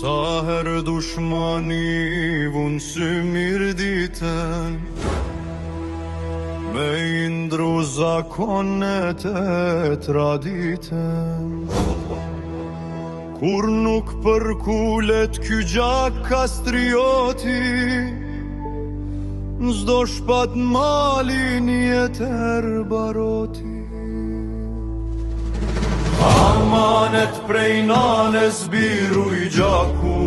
Sa herë dushmani vunë sy mirë ditën, me indru zakonet e traditën. Kur nuk përkulet ky gjak kastrioti, n'zdo shpat malin jetër baroti. Amanet prej nanes biru I gjaku,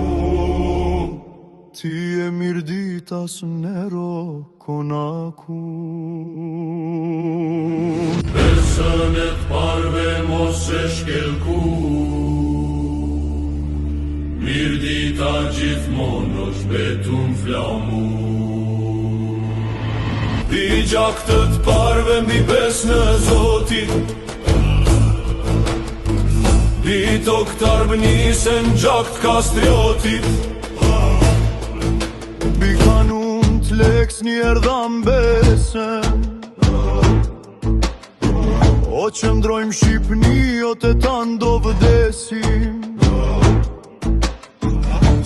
ti e mirditas nero konaku. Besën e t'parve mos e shkelku, mirdita gjithmonë është betun flamu. Ti gjak të t'parve mbi bes në Zotin, Dito këtar bënisen gjak t'kastriotit. Bi kanun t'leks një erdham besen, o që ndrojmë Shqipni o të tando vëdesim.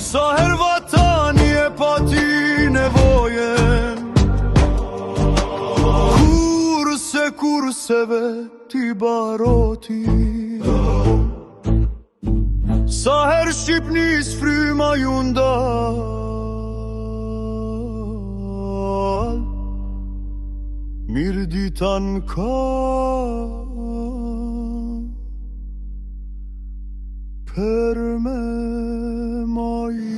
Sa her vatani e pati nevojen, kurseve ti baroti. Sa her Shqipnis fryma ju ndal, mirë ditan ka për me ma I